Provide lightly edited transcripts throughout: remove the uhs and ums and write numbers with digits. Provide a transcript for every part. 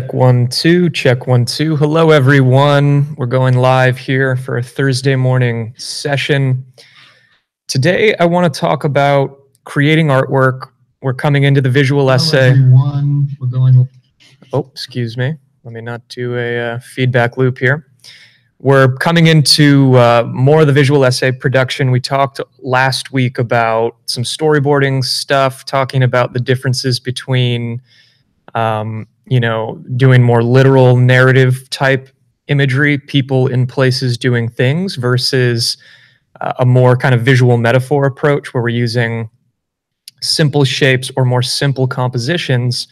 Check 1 2, check 1 2. Hello everyone. We're going live here for a Thursday morning session. Today I want to talk about creating artwork. We're coming into the visual essay. Everyone. We're going. Oh, excuse me. Let me not do a feedback loop here. We're coming into more of the visual essay production. We talked last week about some storyboarding stuff, talking about the differences between doing more literal narrative type imagery, people in places doing things, versus a more kind of visual metaphor approach where we're using simple shapes or more simple compositions.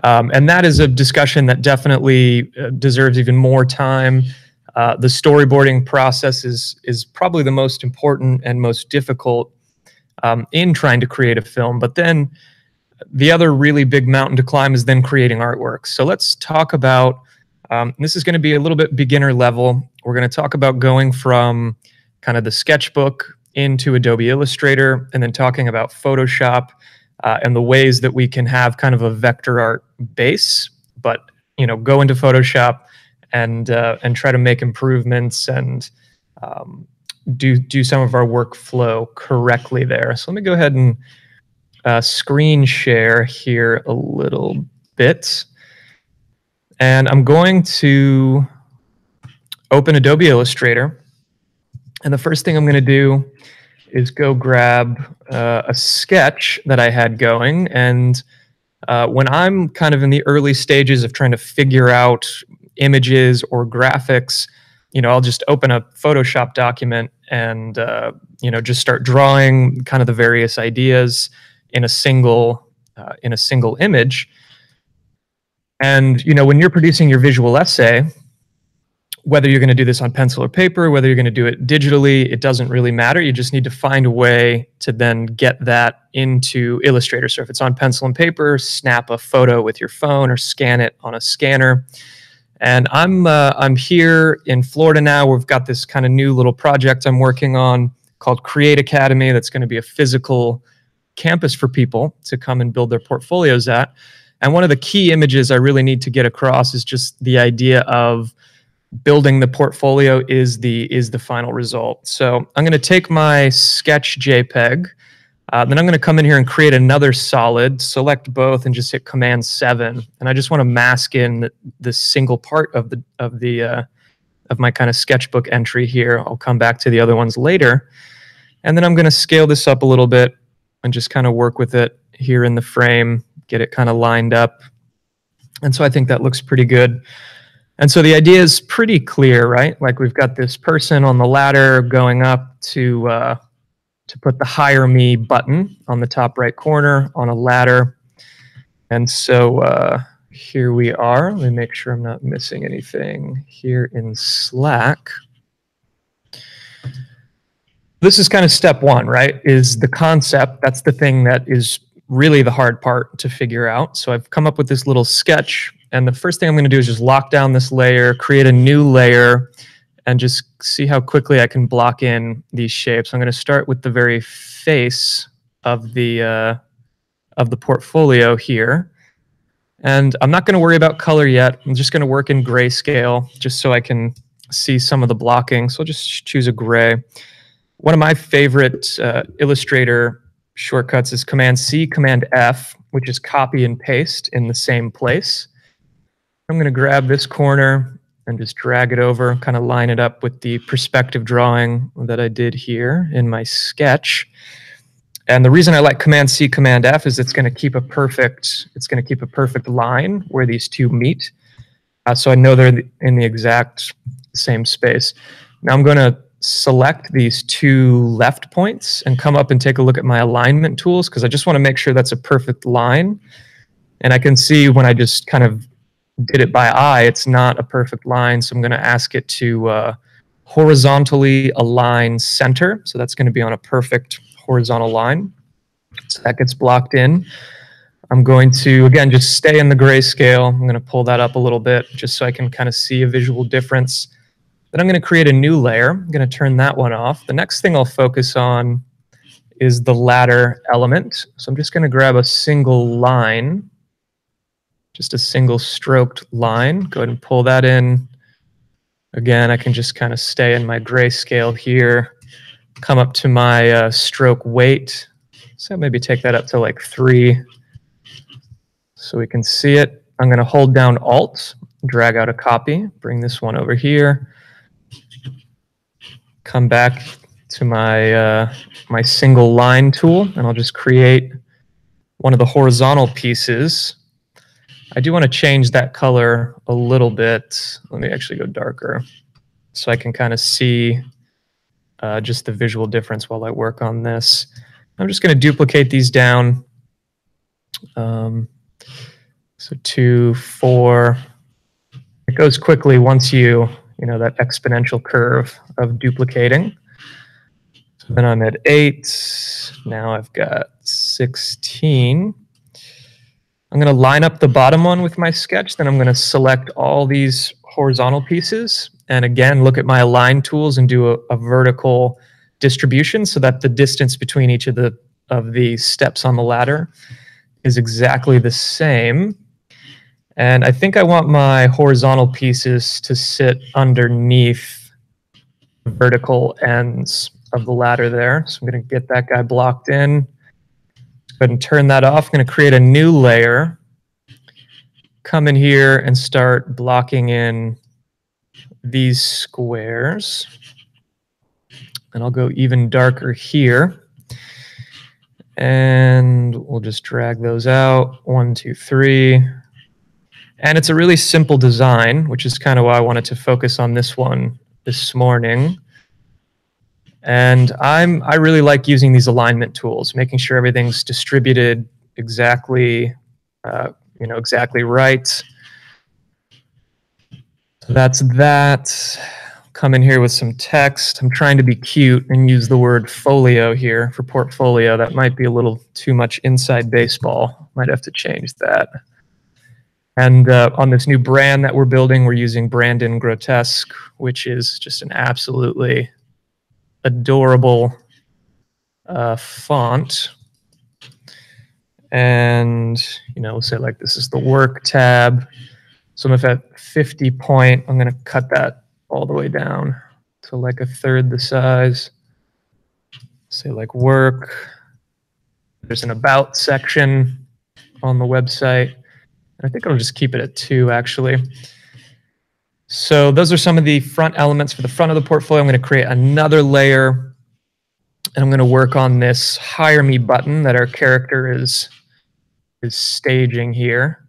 And that is a discussion that definitely deserves even more time. The storyboarding process is probably the most important and most difficult in trying to create a film. But then the other really big mountain to climb is then creating artwork. So let's talk about, this is going to be a little bit beginner level. We're going to talk about going from kind of the sketchbook into Adobe Illustrator, and then talking about Photoshop and the ways that we can have kind of a vector art base, but go into Photoshop and try to make improvements and do some of our workflow correctly there. So let me go ahead and screen share here a little bit. And I'm going to open Adobe Illustrator. And the first thing I'm going to do is go grab a sketch that I had going. And when I'm kind of in the early stages of trying to figure out images or graphics, I'll just open a Photoshop document and, just start drawing kind of the various ideas in a single image. And when you're producing your visual essay, whether you're going to do this on pencil or paper, whether you're going to do it digitally, it doesn't really matter. You just need to find a way to then get that into Illustrator. So if it's on pencil and paper, snap a photo with your phone or scan it on a scanner. And I'm here in Florida now. We've got this kind of new little project I'm working on called Create Academy. That's going to be a physical campus for people to come and build their portfolios at. And one of the key images I really need to get across is just the idea of building the portfolio is the final result. So I'm going to take my sketch JPEG, then I'm going to come in here and create another solid, select both, and just hit Command-7. And I just want to mask in this single part of my kind of sketchbook entry here. I'll come back to the other ones later. And then I'm going to scale this up a little bit and just kind of work with it here in the frame, get it kind of lined up. And so I think that looks pretty good. And so the idea is pretty clear, right? Like we've got this person on the ladder going up to put the Hire Me button on the top right corner on a ladder. And so here we are. Let me make sure I'm not missing anything here in Slack. This is kind of step one, right? Is the concept. That's the thing that is really the hard part to figure out. So I've come up with this little sketch, and the first thing I'm going to do is just lock down this layer, create a new layer, and just see how quickly I can block in these shapes. I'm going to start with the very face of the portfolio here. And I'm not going to worry about color yet. I'm just going to work in grayscale just so I can see some of the blocking. So I'll just choose a gray. One of my favorite Illustrator shortcuts is Command-C, Command-F, which is copy and paste in the same place. I'm going to grab this corner and just drag it over, kind of line it up with the perspective drawing that I did here in my sketch. And the reason I like Command-C, Command-F is it's going to keep a perfect line where these two meet. So I know they're in the exact same space. Now I'm going to select these two left points and come up and take a look at my alignment tools, because I just want to make sure that's a perfect line. And I can see when I just kind of did it by eye, it's not a perfect line. So I'm going to ask it to horizontally align center. So that's going to be on a perfect horizontal line. So that gets blocked in. I'm going to, again, just stay in the grayscale. I'm going to pull that up a little bit just so I can kind of see a visual difference. Then I'm going to create a new layer. I'm going to turn that one off. The next thing I'll focus on is the ladder element. So I'm just going to grab a single line just a single stroked line. Go ahead and pull that in. Again, I can just kind of stay in my grayscale here, come up to my stroke weight. So maybe take that up to like 3 so we can see it. I'm going to hold down Alt, drag out a copy, bring this one over here, come back to my, my single line tool, and I'll just create one of the horizontal pieces. I do want to change that color a little bit. Let me actually go darker so I can kind of see just the visual difference while I work on this. I'm just going to duplicate these down. So 2, 4. It goes quickly once you know, that exponential curve of duplicating. So then I'm at 8. Now I've got 16. I'm going to line up the bottom one with my sketch. Then I'm going to select all these horizontal pieces. And again, look at my align tools and do a vertical distribution so that the distance between each of the steps on the ladder is exactly the same. And I think I want my horizontal pieces to sit underneath the vertical ends of the ladder there. So I'm going to get that guy blocked in. Go ahead and turn that off. I'm going to create a new layer. Come in here and start blocking in these squares. And I'll go even darker here. And we'll just drag those out. 1, 2, 3. And it's a really simple design, which is kind of why I wanted to focus on this one this morning. And I really like using these alignment tools, making sure everything's distributed exactly, you know, exactly right. So that's that. Come in here with some text. I'm trying to be cute and use the word folio here for portfolio. That might be a little too much inside baseball. Might have to change that. And on this new brand that we're building, we're using Brandon Grotesque, which is just an absolutely adorable font. And, you know, we'll say like this is the work tab. So if at 50 point, I'm going to cut that all the way down to like 1/3 the size. Say like work. There's an about section on the website. I think I'll just keep it at 2 actually. So those are some of the front elements for the front of the portfolio. I'm going to create another layer, and I'm going to work on this hire me button that our character is staging here.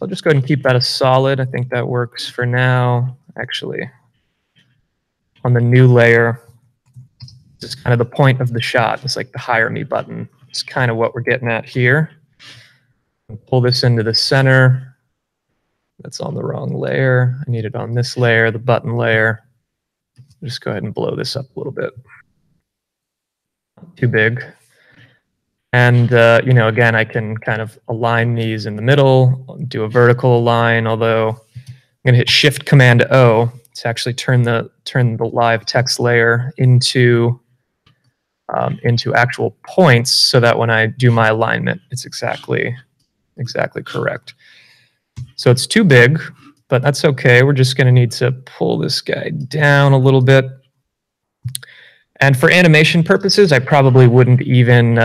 I'll just go ahead and keep that a solid. I think that works for now. Actually, on the new layer, this is kind of the point of the shot. It's like the hire me button. It's kind of what we're getting at here. Pull this into the center. That's on the wrong layer. I need it on this layer, the button layer. Just go ahead and blow this up a little bit. Not too big. And, you know, again, I can kind of align these in the middle, do a vertical align, although I'm going to hit Shift-Command-O to actually turn the live text layer into actual points so that when I do my alignment, it's exactly correct. So it's too big, but that's okay. We're just going to need to pull this guy down a little bit. And for animation purposes, I probably wouldn't even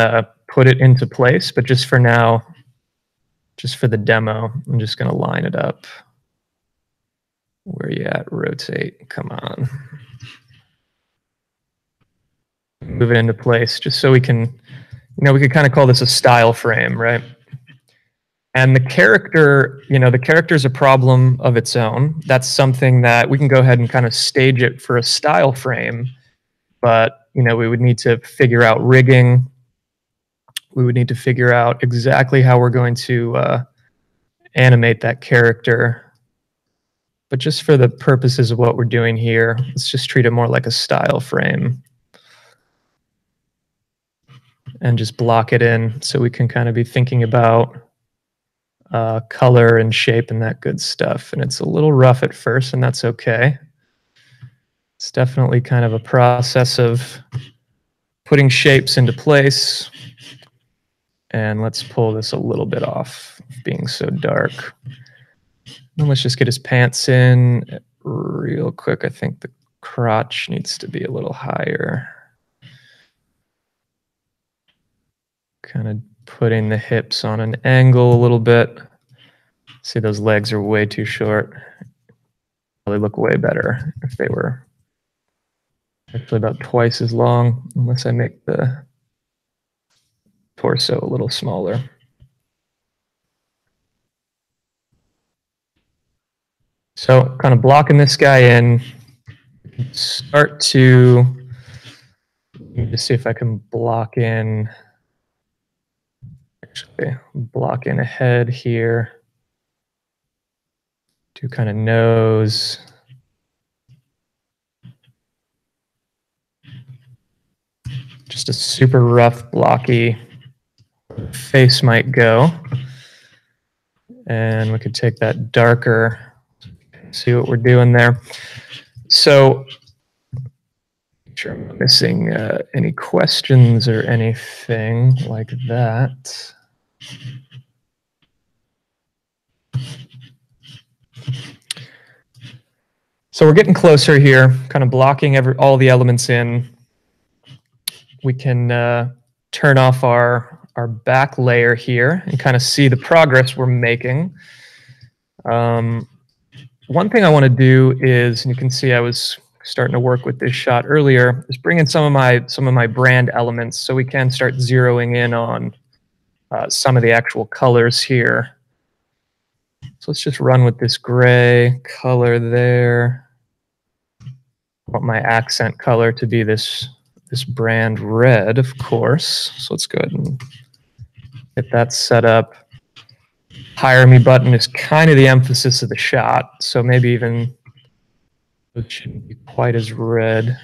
put it into place, but just for now, just for the demo, I'm just going to line it up. Where you at? Rotate. Come on. Move it into place just so we can, you know, we could kind of call this a style frame, right? And the character, you know, the character's a problem of its own. That's something that we can go ahead and kind of stage it for a style frame. But, you know, we would need to figure out rigging. We would need to figure out exactly how we're going to animate that character. But just for the purposes of what we're doing here, let's just treat it more like a style frame. And just block it in so we can kind of be thinking about color and shape and that good stuff. And it's a little rough at first, and that's okay. It's definitely kind of a process of putting shapes into place. And let's pull this a little bit off. being so dark. And let's just get his pants in real quick. I think the crotch needs to be a little higher. Kind of putting the hips on an angle a little bit. See, those legs are way too short. They look way better if they were actually about twice as long, unless I make the torso a little smaller. So kind of blocking this guy in, start to, let me just see if I can block in, actually block in a head here. Do kind of nose. Just a super rough, blocky face might go. And we could take that darker, see what we're doing there. So, make sure I'm not missing any questions or anything like that. So we're getting closer here, kind of blocking all the elements in. We can turn off our back layer here and kind of see the progress we're making. One thing I want to do is, and you can see I was starting to work with this shot earlier, is bring in some of my brand elements so we can start zeroing in on some of the actual colors here. So let's just run with this gray color there. I want my accent color to be this brand red, of course. So let's go ahead and get that set up. Hire me button is kind of the emphasis of the shot, so maybe even it shouldn't be quite as red.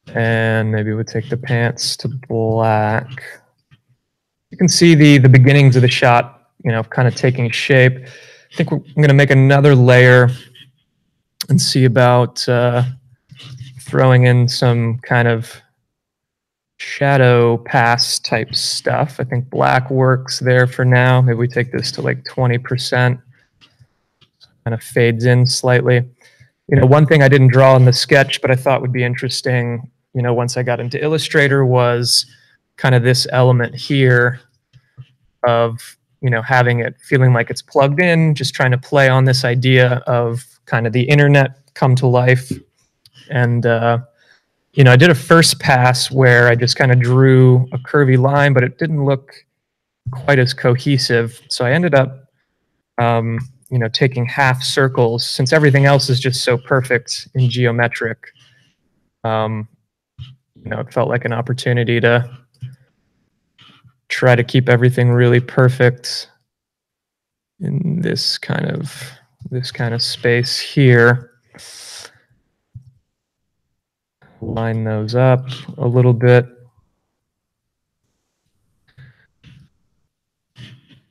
And maybe we'll take the pants to black. You can see the beginnings of the shot, kind of taking shape. I think I'm going to make another layer and see about throwing in some kind of shadow pass type stuff. I think black works there for now. Maybe we take this to like 20%. Kind of fades in slightly. One thing I didn't draw in the sketch, but I thought would be interesting, once I got into Illustrator, was kind of this element here of, having it feeling like it's plugged in, just trying to play on this idea of kind of the internet come to life. And, I did a first pass where I just kind of drew a curvy line, but it didn't look quite as cohesive. So I ended up, taking half circles, since everything else is just so perfect in geometric. It felt like an opportunity to try to keep everything really perfect in this kind of space here. Line those up a little bit.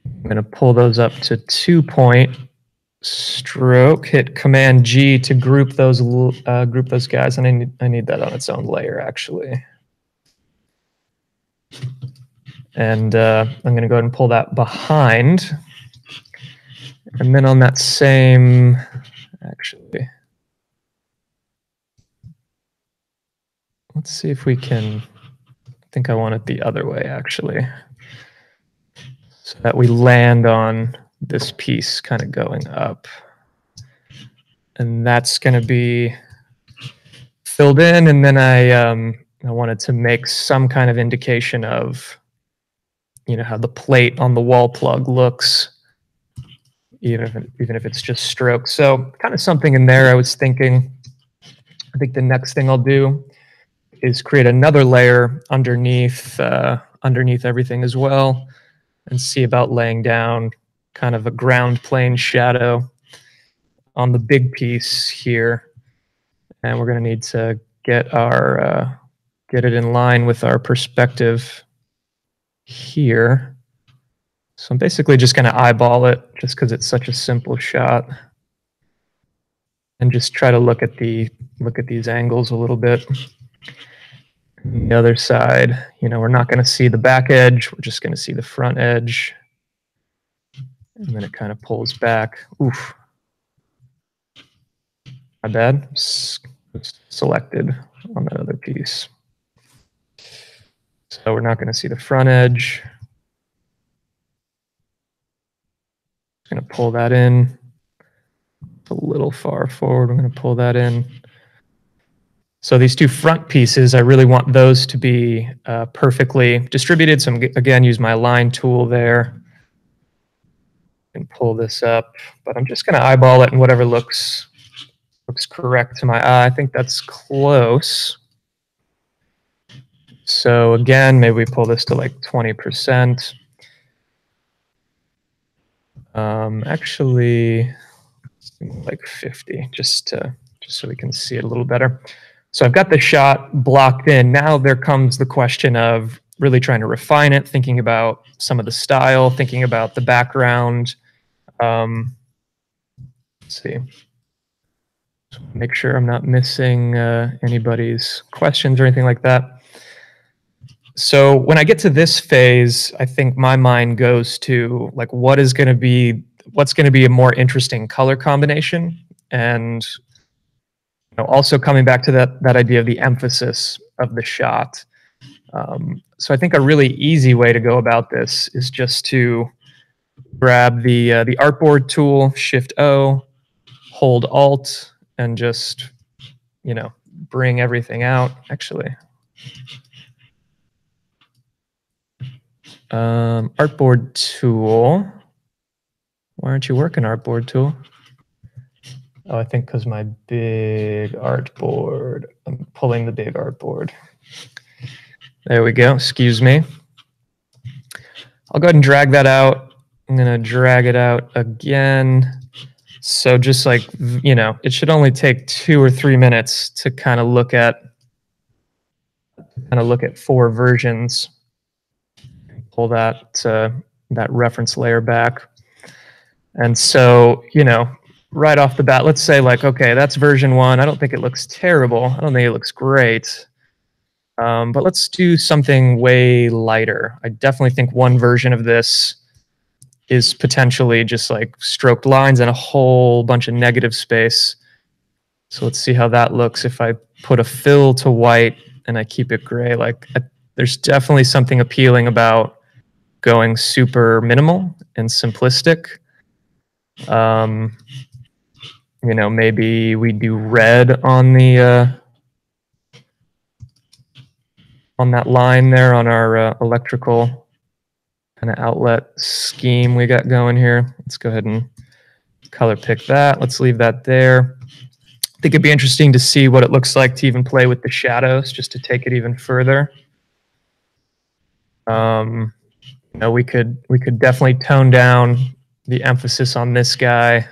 I'm going to pull those up to 2-point stroke. Hit Command G to group those guys, and I need that on its own layer actually. And I'm going to go ahead and pull that behind, and then on that same, actually, let's see if we can. I think I want it the other way actually, so that we land on this piece kind of going up. And that's going to be filled in, and then I wanted to make some kind of indication of, how the plate on the wall plug looks, even if it's just strokes. So kind of something in there I was thinking. I think the next thing I'll do is create another layer underneath everything as well, and see about laying down kind of a ground plane shadow on the big piece here. And we're going to need to get it in line with our perspective here. So I'm basically just going to eyeball it, just because it's such a simple shot, and just try to look at these angles a little bit. The other side, you know, we're not going to see the back edge. We're just going to see the front edge. And then it kind of pulls back. Oof. My bad. It's selected on that other piece. So we're not going to see the front edge. Just going to pull that in. It's a little far forward. We're going to pull that in. So these two front pieces, I really want those to be perfectly distributed. So I'm, again, use my align tool there and pull this up. But I'm just going to eyeball it and whatever looks correct to my eye. I think that's close. So again, maybe we pull this to like 20%. Actually, like 50, just so we can see it a little better. So I've got the shot blocked in. Now there comes the question of really trying to refine it, thinking about some of the style, thinking about the background. Let's see. Make sure I'm not missing anybody's questions or anything like that. So when I get to this phase, I think my mind goes to like, what's going to be a more interesting color combination, and you know, also coming back to that idea of the emphasis of the shot. So I think a really easy way to go about this is just to grab the Artboard tool, Shift O, hold Alt, and just, you know, bring everything out. Actually, Artboard tool. Why aren't you working, Artboard tool? Oh, I think because my big artboard. I'm pulling the big artboard. There we go. Excuse me. I'll go ahead and drag that out. I'm going to drag it out again. So just like, you know, it should only take 2 or 3 minutes to kind of look at 4 versions. Pull that reference layer back. And so, you know, right off the bat, let's say like, okay, that's version 1. I don't think it looks terrible. I don't think it looks great. But let's do something way lighter. I definitely think one version of this is potentially just like stroked lines and a whole bunch of negative space. So let's see how that looks if I put a fill to white and I keep it gray. Like, there's definitely something appealing about going super minimal and simplistic. You know, maybe we do red on the on that line there on our electrical kind of outlet scheme we got going here. Let's go ahead and color pick that. Let's leave that there. I think it'd be interesting to see what it looks like to even play with the shadows, just to take it even further. You know, we could definitely tone down the emphasis on this guy.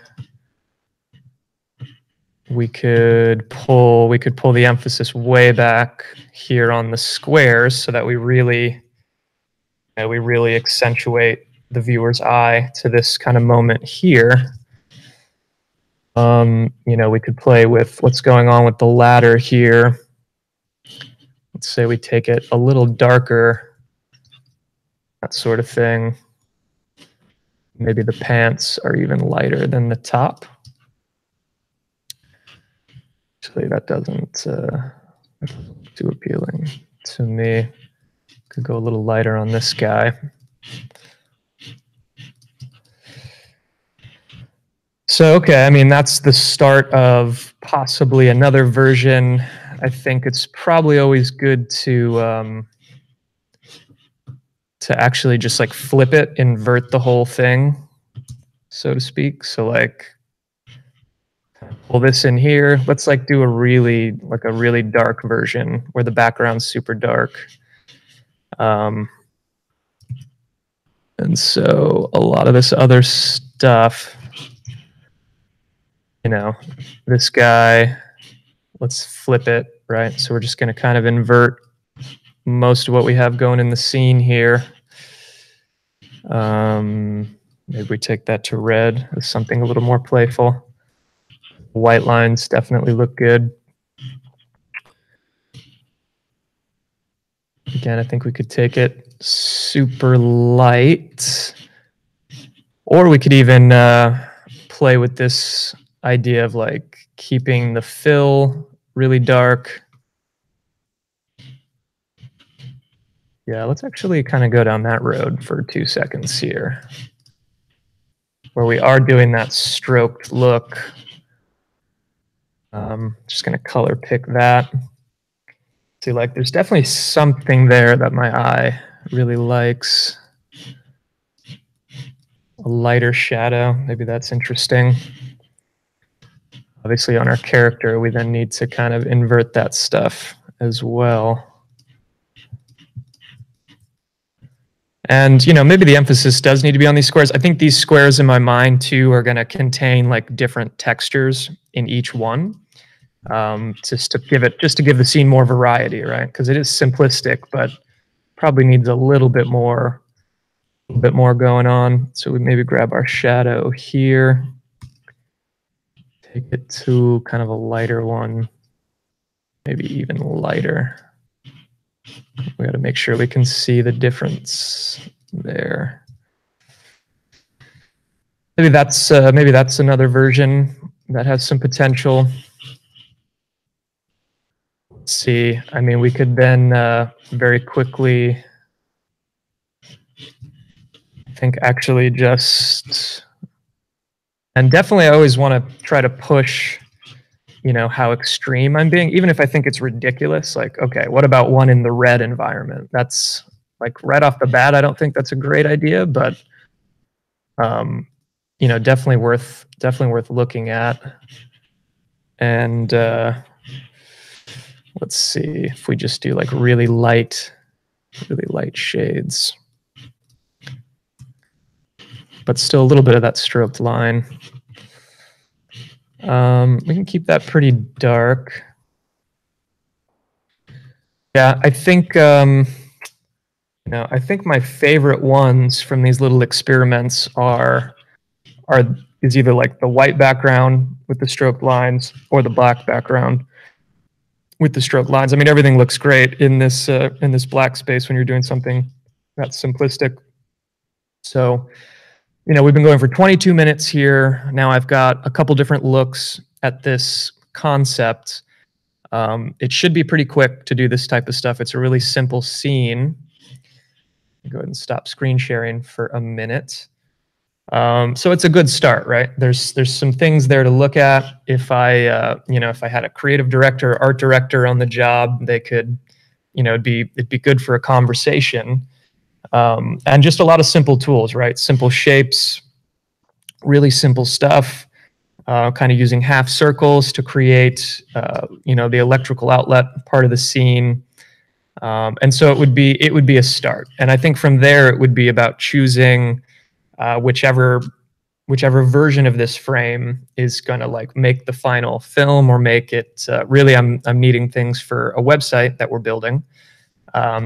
We could pull the emphasis way back here on the squares so that we really accentuate the viewer's eye to this kind of moment here. You know, we could play with what's going on with the ladder here. Let's say we take it a little darker, that sort of thing. Maybe the pants are even lighter than the top. Actually, that doesn't look too appealing to me. Could go a little lighter on this guy. So, okay, I mean, that's the start of possibly another version. I think it's probably always good to actually just like flip it, invert the whole thing, so to speak. So like, pull this in here. Let's like do a really dark version where the background's super dark. And so a lot of this other stuff, you know, this guy, let's flip it, right? So we're just going to kind of invert most of what we have going in the scene here. Maybe we take that to red as something a little more playful. White lines definitely look good. Again, I think we could take it super light, or we could even play with this idea of like keeping the fill really dark. Yeah, let's actually kind of go down that road for 2 seconds here, where we are doing that stroked look. Just going to color pick that. See, like, there's definitely something there that my eye really likes. A lighter shadow, maybe that's interesting. Obviously, on our character, we then need to kind of invert that stuff as well. And, you know, maybe the emphasis does need to be on these squares. I think these squares in my mind, too, are going to contain, like, different textures in each one. Just to give the scene more variety, right? Because it is simplistic, but probably needs a little bit more going on. So we maybe grab our shadow here, take it to kind of a lighter one, maybe even lighter. We got to make sure we can see the difference there. Maybe that's another version that has some potential. Let's see. I mean, we could then very quickly, I think, actually just, and definitely I always want to try to push, you know, how extreme I'm being, even if I think it's ridiculous. Like, okay, what about one in the red environment? That's like right off the bat, I don't think that's a great idea, but you know, definitely worth looking at. And let's see if we just do like really light shades, but still a little bit of that stroked line. We can keep that pretty dark. Yeah, I think you know, I think my favorite ones from these little experiments is either like the white background with the stroked lines or the black background with the stroked lines. I mean, everything looks great in this black space when you're doing something that's simplistic. So, you know, we've been going for 22 minutes here. Now I've got a couple different looks at this concept. It should be pretty quick to do this type of stuff. It's a really simple scene. Go ahead and stop screen sharing for a minute. So it's a good start, right? There's some things there to look at. If I you know, if I had a creative director, or art director on the job, they could, you know, it'd be good for a conversation. And just a lot of simple tools, right? Simple shapes, really simple stuff. Kind of using half circles to create, you know, the electrical outlet part of the scene. And so it would be a start. And I think from there it would be about choosing whichever version of this frame is going to like make the final film, or make it really, I'm needing things for a website that we're building.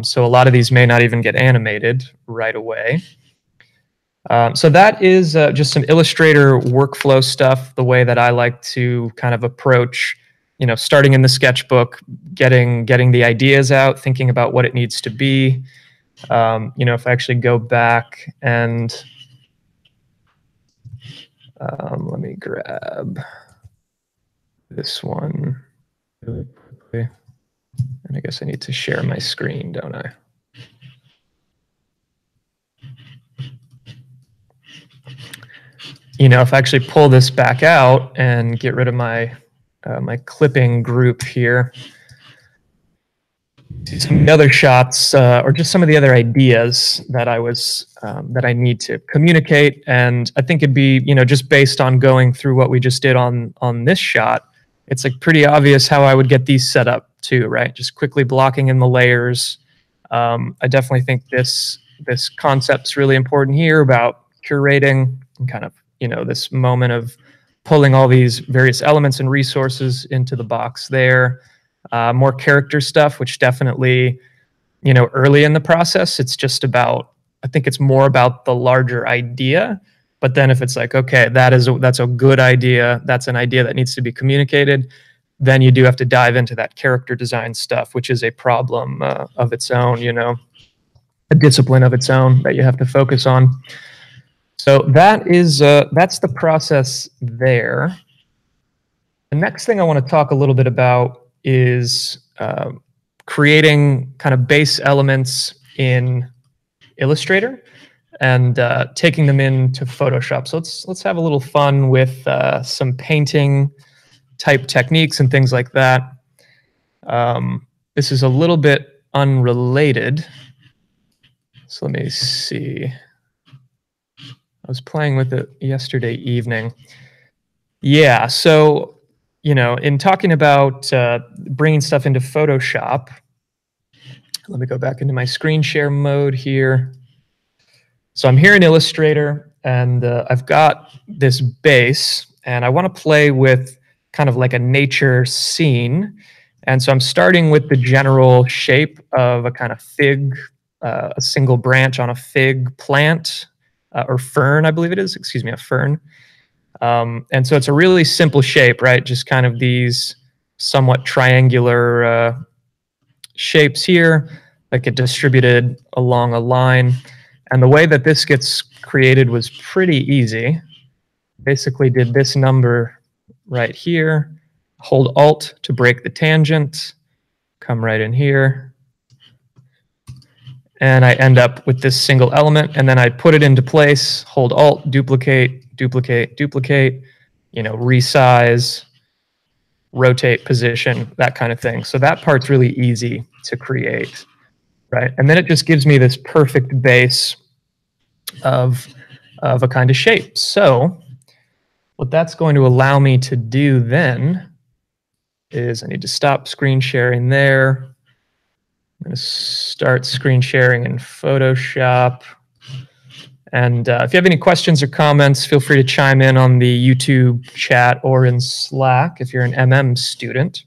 So a lot of these may not even get animated right away. So that is just some Illustrator workflow stuff, the way that I like to kind of approach, you know, starting in the sketchbook, getting the ideas out, thinking about what it needs to be. You know, if I actually go back and let me grab this one really quickly. And I guess I need to share my screen, don't I? You know, if I actually pull this back out and get rid of my my clipping group here, some of the other shots, or just some of the other ideas that that I need to communicate. And I think it'd be, you know, just based on going through what we just did on this shot, it's like pretty obvious how I would get these set up too, right? Just quickly blocking in the layers. I definitely think this concept's really important here about curating and kind of, you know, this moment of pulling all these various elements and resources into the box there. More character stuff, which definitely, you know, early in the process, it's just about, I think it's more about the larger idea. But then if it's like, okay, that's a good idea, that's an idea that needs to be communicated, then you do have to dive into that character design stuff, which is a problem of its own, you know, a discipline of its own that you have to focus on. So that is that's the process there. The next thing I want to talk a little bit about is creating kind of base elements in Illustrator and taking them into Photoshop. So let's have a little fun with some painting type techniques and things like that. This is a little bit unrelated. So let me see. I was playing with it yesterday evening. Yeah, so, you know, in talking about bringing stuff into Photoshop, let me go back into my screen share mode here. So I'm here in Illustrator, and I've got this base, and I want to play with kind of like a nature scene. And so I'm starting with the general shape of a kind of fig, a single branch on a fig plant, or fern, I believe it is, excuse me, a fern. And so it's a really simple shape, right? Just kind of these somewhat triangular shapes here that get distributed along a line. And the way that this gets created was pretty easy. Basically did this number right here, hold Alt to break the tangent, come right in here, and I end up with this single element, and then I put it into place, hold Alt, duplicate, duplicate, duplicate, you know, resize, rotate position, that kind of thing. So that part's really easy to create, right? And then it just gives me this perfect base of a kind of shape. So what that's going to allow me to do then is I need to stop screen sharing there. I'm going to start screen sharing in Photoshop. And if you have any questions or comments, feel free to chime in on the YouTube chat or in Slack if you're an MM student.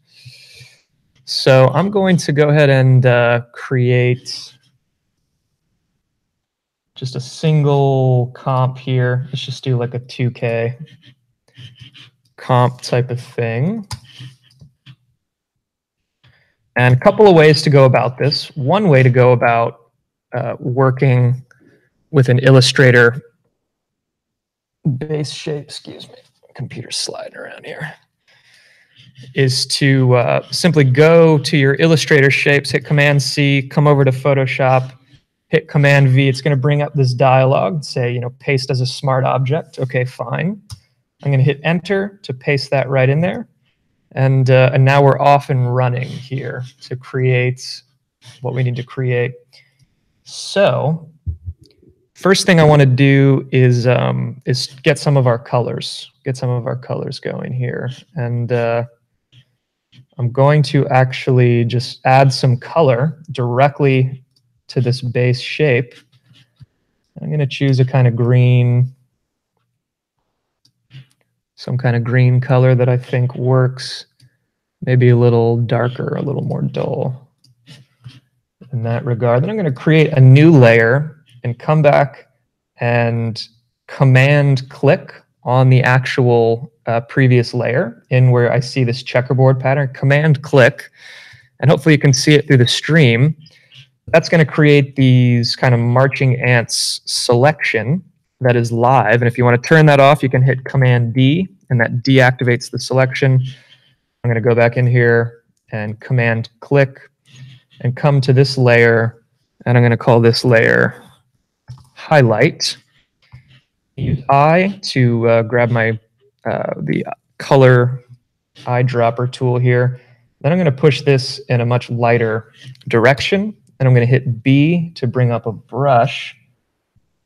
So I'm going to go ahead and create just a single comp here. Let's just do like a 2K comp type of thing. And a couple of ways to go about this. One way to go about working with an Illustrator base shape, excuse me, computer's sliding around here, is to simply go to your Illustrator shapes, hit Command-C, come over to Photoshop, hit Command-V. It's going to bring up this dialog, say, you know, paste as a smart object. Okay, fine. I'm going to hit Enter to paste that right in there. And now we're off and running here to create what we need to create. So first thing I want to do is get some of our colors, going here. And I'm going to actually just add some color directly to this base shape. I'm going to choose a kind of green, some kind of green color that I think works, maybe a little darker, a little more dull in that regard. Then I'm going to create a new layer and come back and command click on the actual previous layer in where I see this checkerboard pattern, command click, and hopefully you can see it through the stream. That's going to create these kind of marching ants selection that is live. And if you want to turn that off, you can hit Command D, and that deactivates the selection. I'm going to go back in here and Command click and come to this layer, and I'm going to call this layer highlight. Use I to grab my the color eyedropper tool here. Then I'm going to push this in a much lighter direction, and I'm going to hit B to bring up a brush.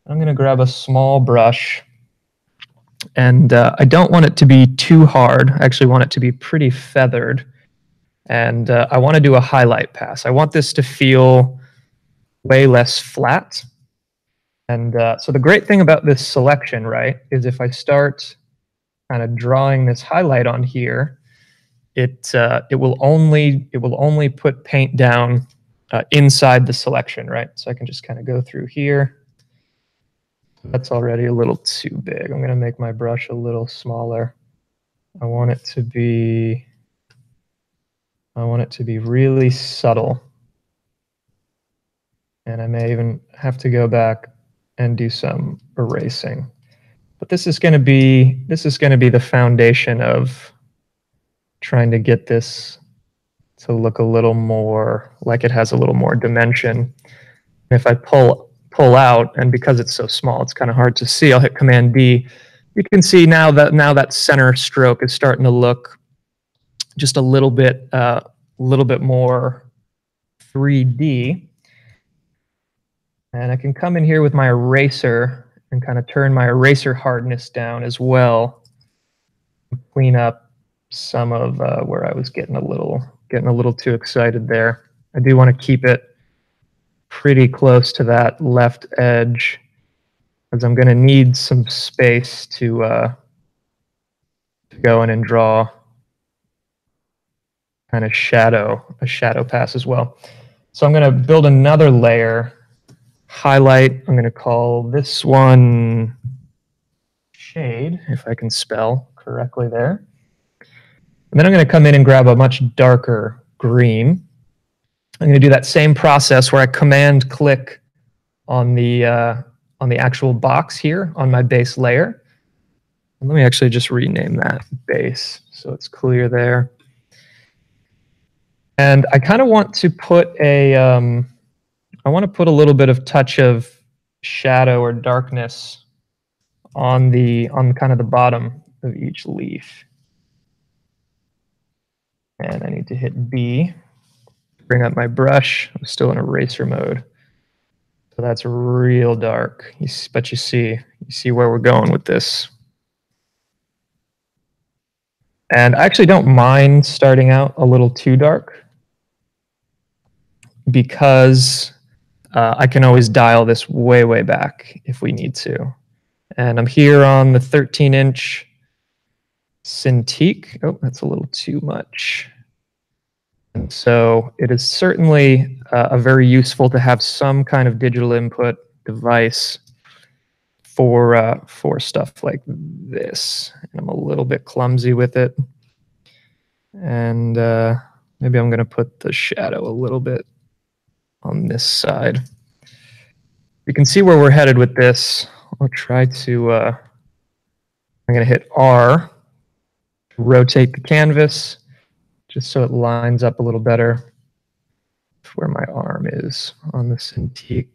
I'm going to grab a small brush, and I don't want it to be too hard. I actually want it to be pretty feathered, and I want to do a highlight pass. I want this to feel way less flat. And so the great thing about this selection, right, is if I start kind of drawing this highlight on here, it will only put paint down inside the selection, right? So I can just kind of go through here. That's already a little too big. I'm going to make my brush a little smaller. I want it to be I want it to be really subtle. And I may even have to go back and do some erasing. But this is going to be the foundation of trying to get this to look a little more like it has a little more dimension. If I pull out, and because it's so small, it's kind of hard to see, I'll hit Command D. You can see now that center stroke is starting to look just a little bit more 3D. And I can come in here with my eraser and kind of turn my eraser hardness down as well. Clean up some of where I was getting a little too excited there. I do want to keep it pretty close to that left edge, because I'm going to need some space to go in and draw kind of a shadow pass as well. So I'm going to build another layer, highlight. I'm going to call this one shade, if I can spell correctly there. And then I'm going to come in and grab a much darker green. I'm going to do that same process where I command click on the actual box here on my base layer. And let me actually just rename that base so it's clear there. And I kind of want to put a little bit of touch of shadow or darkness on kind of the bottom of each leaf. And I need to hit B, bring up my brush. I'm still in eraser mode. So that's real dark, but you see where we're going with this. And I actually don't mind starting out a little too dark, because I can always dial this way, way back if we need to. And I'm here on the 13-inch Cintiq. Oh, that's a little too much. And so it is certainly very useful to have some kind of digital input device for stuff like this. And I'm a little bit clumsy with it. And maybe I'm going to put the shadow a little bit on this side. You can see where we're headed with this. I'll try to, I'm going to hit R, rotate the canvas, just so it lines up a little better with where my arm is on the Cintiq.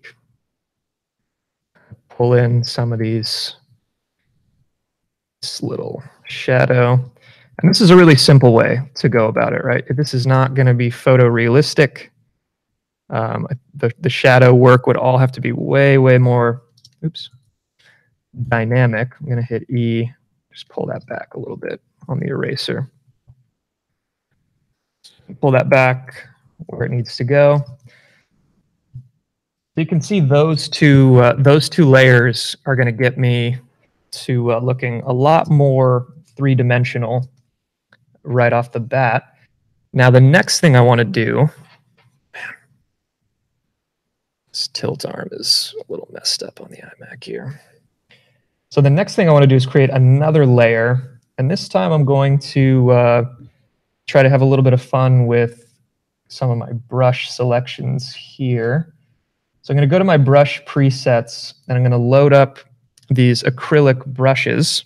Pull in some of this little shadow. And this is a really simple way to go about it, right? This is not going to be photorealistic. The shadow work would all have to be way, way more, dynamic. I'm going to hit E, just pull that back a little bit on the eraser. Pull that back where it needs to go. So you can see those two layers are going to get me to looking a lot more three-dimensional right off the bat. Now the next thing I want to do, this tilt arm is a little messed up on the iMac here. So the next thing I want to do is create another layer, and this time I'm going to try to have a little bit of fun with some of my brush selections here. So I'm going to go to my brush presets, and I'm going to load up these acrylic brushes,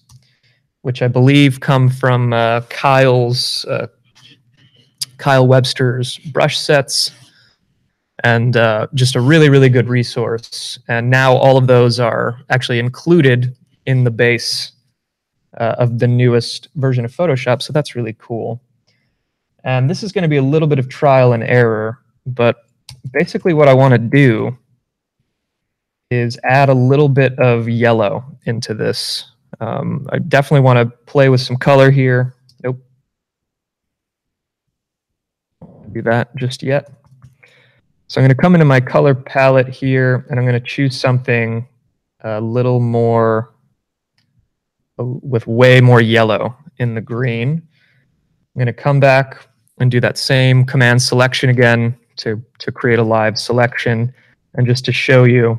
which I believe come from Kyle Webster's brush sets, and just a really, really good resource. And now all of those are actually included in the base of the newest version of Photoshop, so that's really cool. And this is going to be a little bit of trial and error, but basically what I want to do is add a little bit of yellow into this. I definitely want to play with some color here. Nope. Don't do that just yet. So I'm going to come into my color palette here, and I'm going to choose something a little more, with way more yellow in the green. I'm going to come back and do that same command selection again to create a live selection, and just to show you,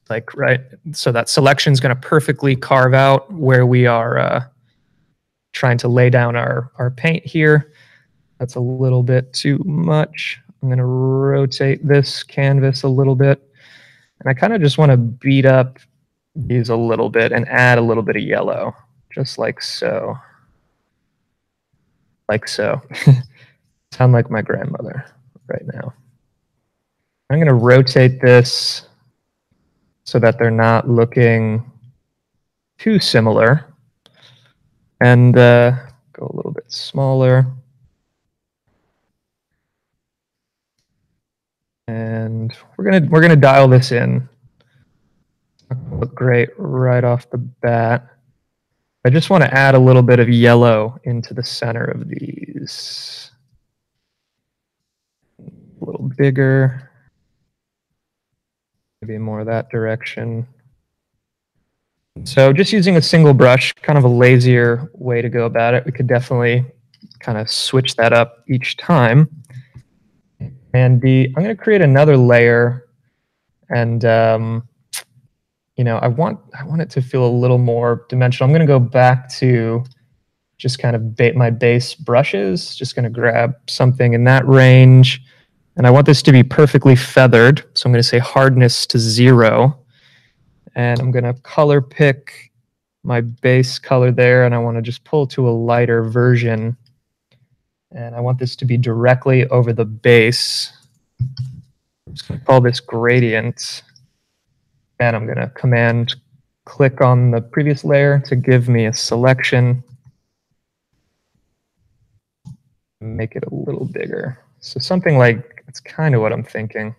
like, right, so that selection is going to perfectly carve out where we are trying to lay down our paint here. That's a little bit too much. I'm going to rotate this canvas a little bit. And I kind of just want to beat up these a little bit and add a little bit of yellow, just like so. Like so. Sound like my grandmother right now. I'm going to rotate this so that they're not looking too similar. And go a little bit smaller. And we're gonna dial this in. It's not gonna look great right off the bat. I just want to add a little bit of yellow into the center of these. A little bigger. Maybe more that direction. So just using a single brush, kind of a lazier way to go about it. We could definitely kind of switch that up each time. And I'm going to create another layer, and you know, I want it to feel a little more dimensional. I'm going to go back to just kind of my base brushes. Just going to grab something in that range, and I want this to be perfectly feathered. So I'm going to say hardness to 0, and I'm going to color pick my base color there, and I want to just pull to a lighter version. And I want this to be directly over the base. I'm just going to call this gradient. And I'm going to command click on the previous layer to give me a selection. Make it a little bigger. So something like, that's kind of what I'm thinking.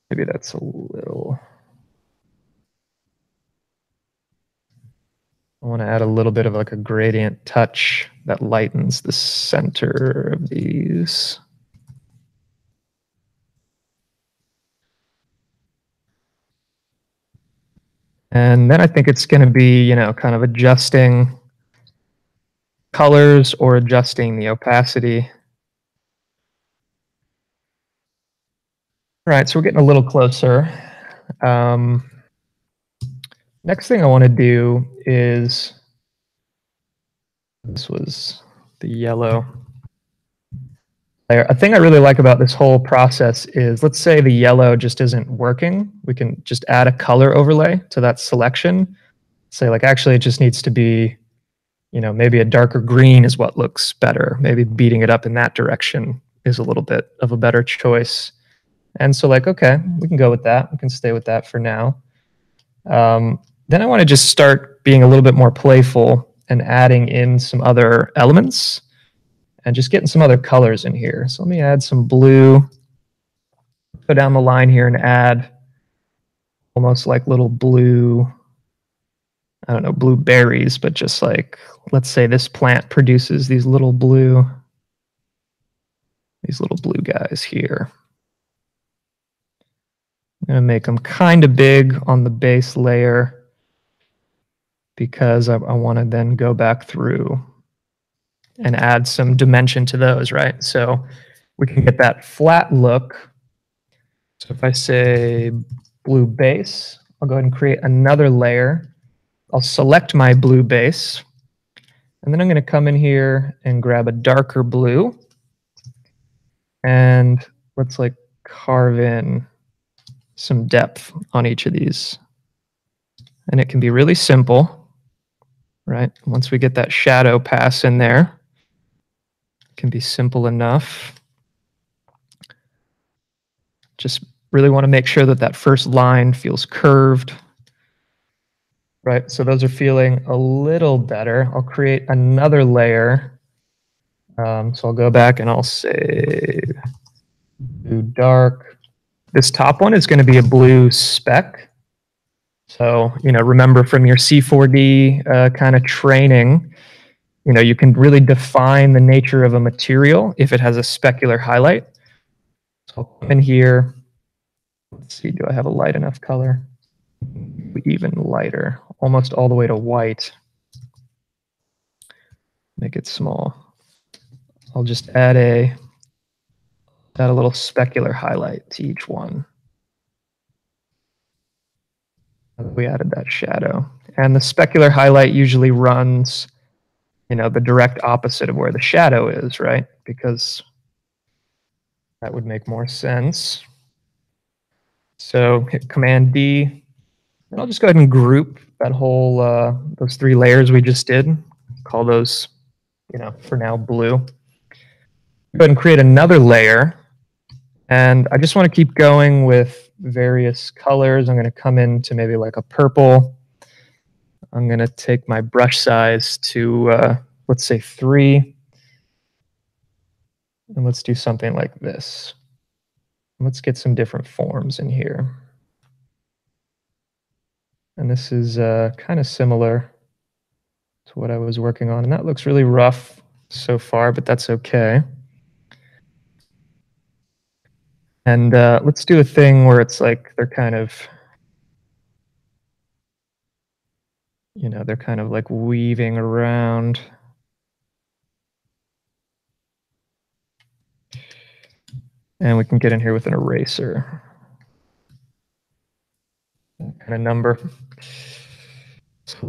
Maybe that's a little. I want to add a little bit of like a gradient touch that lightens the center of these. And then I think it's going to be, you know, kind of adjusting colors or adjusting the opacity. All right, so we're getting a little closer. Next thing I want to do is, this was the yellow layer. A thing I really like about this whole process is, let's say the yellow just isn't working. We can just add a color overlay to that selection. Say like, actually it just needs to be, you know, maybe a darker green is what looks better. Maybe beating it up in that direction is a little bit of a better choice. And so like, okay, we can go with that. We can stay with that for now. Then I want to just start being a little bit more playful and adding in some other elements and just getting some other colors in here. So let me add some blue, go down the line here and add almost like little blue, I don't know, blueberries, but just like, let's say this plant produces these little blue guys here. I'm going to make them kind of big on the base layer because I want to then go back through and add some dimension to those, right? So we can get that flat look. So if I say blue base, I'll go ahead and create another layer. I'll select my blue base, and then I'm going to come in here and grab a darker blue, and let's like carve in some depth on each of these. And it can be really simple, right? Once we get that shadow pass in there, it can be simple enough. Just really want to make sure that that first line feels curved, right? So those are feeling a little better. I'll create another layer. So I'll go back and I'll say blue dark. This top one is going to be a blue speck. So, you know, remember from your C4D kind of training, you know, you can really define the nature of a material if it has a specular highlight. So I'll come in here. Let's see, do I have a light enough color? Even lighter, almost all the way to white. Make it small. I'll just add a little specular highlight to each one. We added that shadow. And the specular highlight usually runs the direct opposite of where the shadow is, right? Because that would make more sense. So hit Command D, and I'll just go ahead and group that whole, those 3 layers we just did. Call those, for now blue. Go ahead and create another layer. And I just want to keep going with various colors. I'm going to come into maybe like a purple. I'm going to take my brush size to, let's say 3. And let's do something like this. Let's get some different forms in here. And this is kind of similar to what I was working on. And that looks really rough so far, but that's okay. And let's do a thing where it's like they're kind of, they're kind of like weaving around. And we can get in here with an eraser. That kind of number. So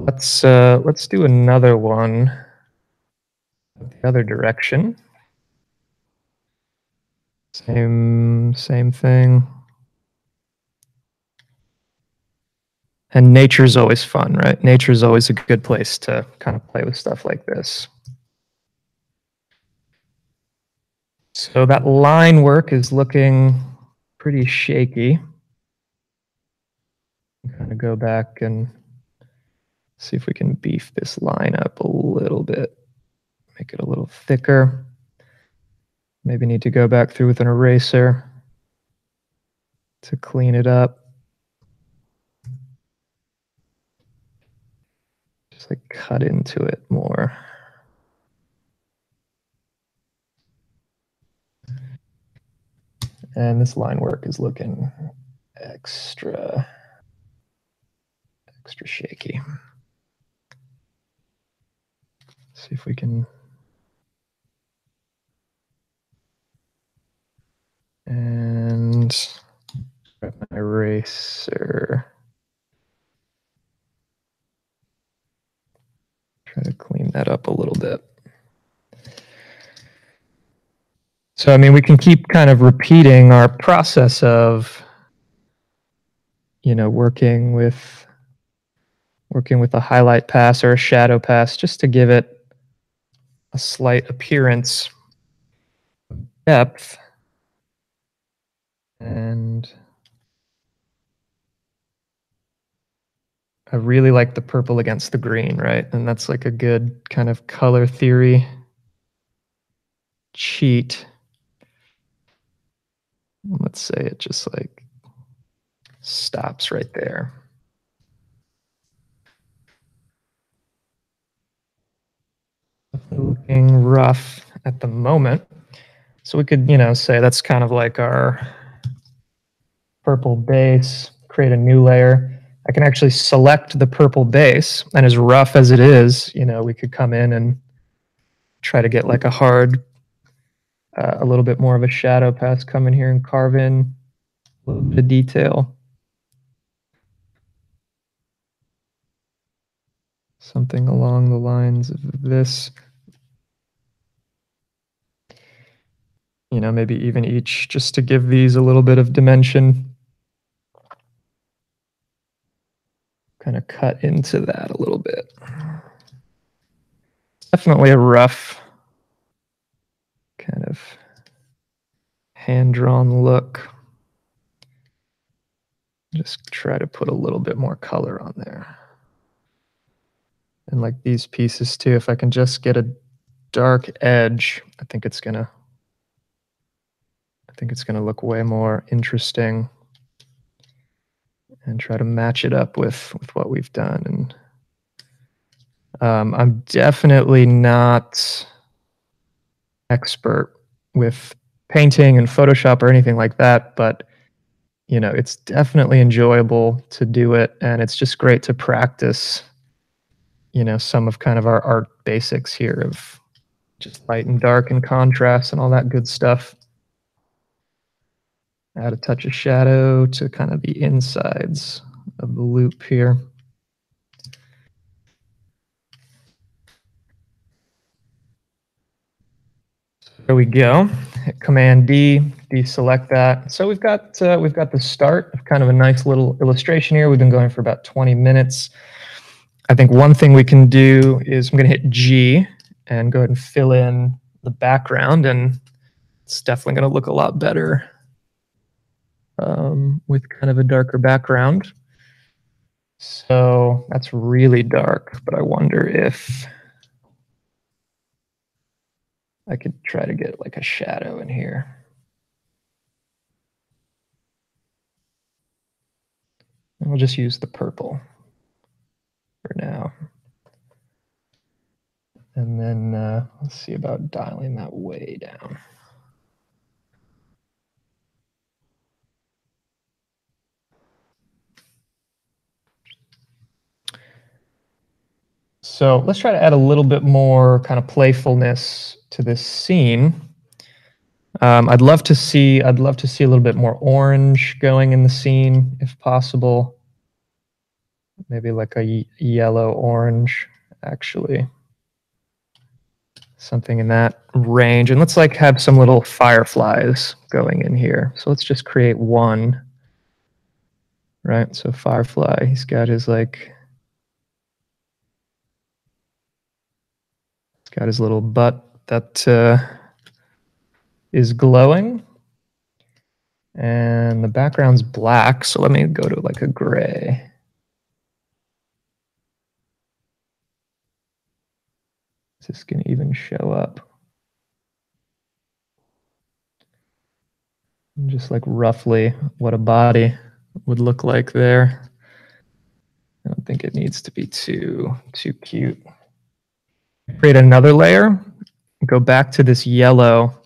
let's do another one the other direction. Same thing. And nature's always fun, right? Nature's always a good place to kind of play with stuff like this. So that line work is looking pretty shaky. Kind of go back and see if we can beef this line up a little bit. Make it a little thicker. Maybe need to go back through with an eraser to clean it up. Just like cut into it more. And this line work is looking extra shaky. See if we can. And grab my eraser. Try to clean that up a little bit. So, I mean, we can keep kind of repeating our process of, working with a highlight pass or a shadow pass just to give it a slight appearance of depth. And I really like the purple against the green, right? And that's like a good kind of color theory cheat. Let's say it just like stops right there. Looking rough at the moment. So we could, say that's kind of like our purple base, create a new layer. I can actually select the purple base, and as rough as it is, we could come in and try to get like a hard, a little bit more of a shadow pass, come in here and carve in a little bit of detail. Something along the lines of this. Maybe even each, just to give these a little bit of dimension. Kind of cut into that a little bit. Definitely a rough kind of hand-drawn look. Just try to put a little bit more color on there. And like these pieces too, if I can just get a dark edge, I think it's gonna look way more interesting. And try to match it up with what we've done. And I'm definitely not expert with painting and Photoshop or anything like that, but it's definitely enjoyable to do it, and it's just great to practice some of kind of our art basics here of just light and dark and contrast and all that good stuff. Add a touch of shadow to kind of the insides of the loop here. There we go. Hit Command D, deselect that. So we've got the start of kind of a nice little illustration here. We've been going for about 20 minutes. I think one thing we can do is I'm going to hit G and go ahead and fill in the background, and it's definitely going to look a lot better with kind of a darker background. So that's really dark, but I wonder if I could try to get like a shadow in here. And we'll just use the purple for now. And then let's see about dialing that way down. So let's try to add a little bit more kind of playfulness to this scene. I'd love to see a little bit more orange going in the scene, if possible. Maybe like a yellow orange, actually. Something in that range. And let's like have some little fireflies going in here. So let's just create one. Right, so firefly, he's got his like, he's got his little butt that is glowing. And the background's black, so let me go to like a gray. Is this gonna even show up? Just like roughly what a body would look like there. I don't think it needs to be too cute. Create another layer, go back to this yellow,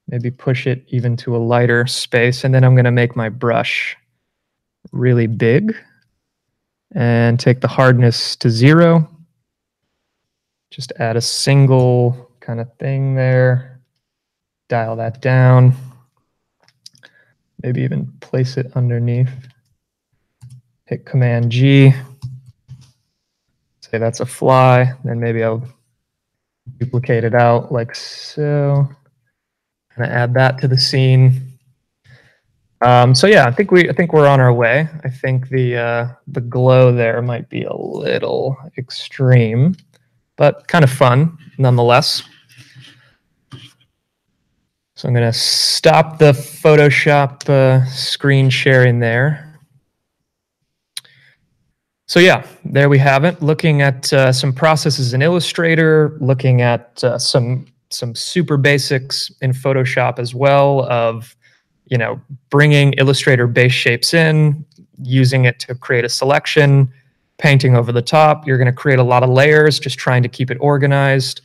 maybe push it even to a lighter space, and then I'm going to make my brush really big and take the hardness to 0. Just add a single kind of thing there, dial that down, maybe even place it underneath. Hit Command G, say that's a fly, then maybe I'll duplicate it out like so. And add that to the scene. So yeah, I think we're on our way. I think the glow there might be a little extreme, but kind of fun nonetheless. So I'm going to stop the Photoshop screen sharing there. So yeah, there we have it. Looking at some processes in Illustrator, looking at some super basics in Photoshop as well of, you know, bringing Illustrator base shapes in, using it to create a selection, painting over the top. You're going to create a lot of layers, just trying to keep it organized.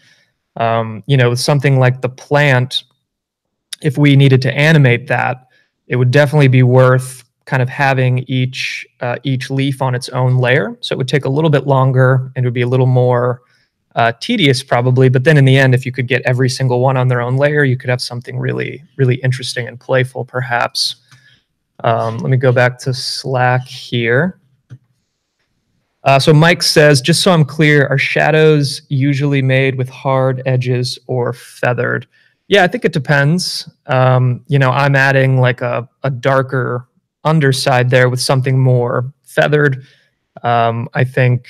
You know, with something like the plant, if we needed to animate that, it would definitely be worth kind of having each leaf on its own layer. So it would take a little bit longer and it would be a little more tedious probably, but then in the end, if you could get every single one on their own layer, you could have something really, really interesting and playful perhaps. Let me go back to Slack here. So Mike says, just so I'm clear, are shadows usually made with hard edges or feathered? Yeah, I think it depends. You know, I'm adding like a darker underside there with something more feathered. I think,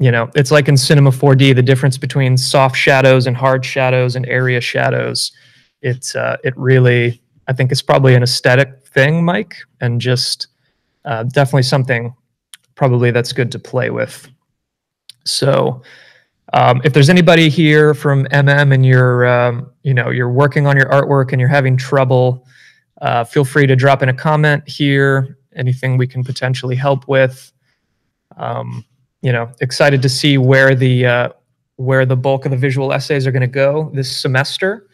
you know, it's like in Cinema 4D, the difference between soft shadows and hard shadows and area shadows. It really, I think it's probably an aesthetic thing, Mike, and just definitely something probably that's good to play with. So if there's anybody here from MM and you're, you know, you're working on your artwork and you're having trouble, feel free to drop in a comment here, anything we can potentially help with. You know, excited to see where the bulk of the visual essays are going to go this semester.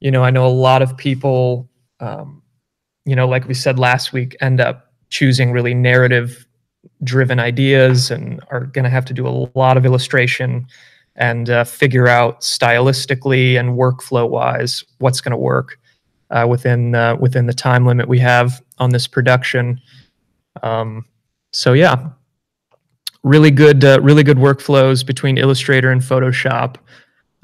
You know, I know a lot of people, you know, like we said last week, end up choosing really narrative-driven ideas and are going to have to do a lot of illustration and figure out stylistically and workflow-wise what's going to work within the time limit we have on this production. So yeah. Really good workflows between Illustrator and Photoshop.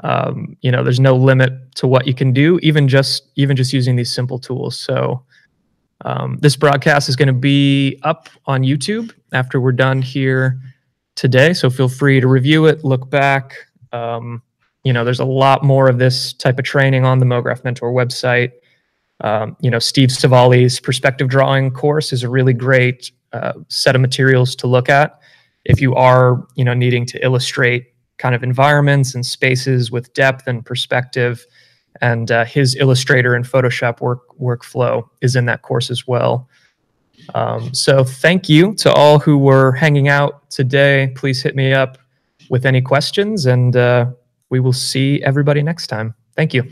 There's no limit to what you can do, even just using these simple tools. So this broadcast is going to be up on YouTube after we're done here today. So feel free to review it, look back. There's a lot more of this type of training on the MoGraph Mentor website. Steve Savali's perspective drawing course is a really great set of materials to look at if you are, needing to illustrate kind of environments and spaces with depth and perspective. And his Illustrator and Photoshop workflow is in that course as well. So thank you to all who were hanging out today. Please hit me up with any questions, and we will see everybody next time. Thank you.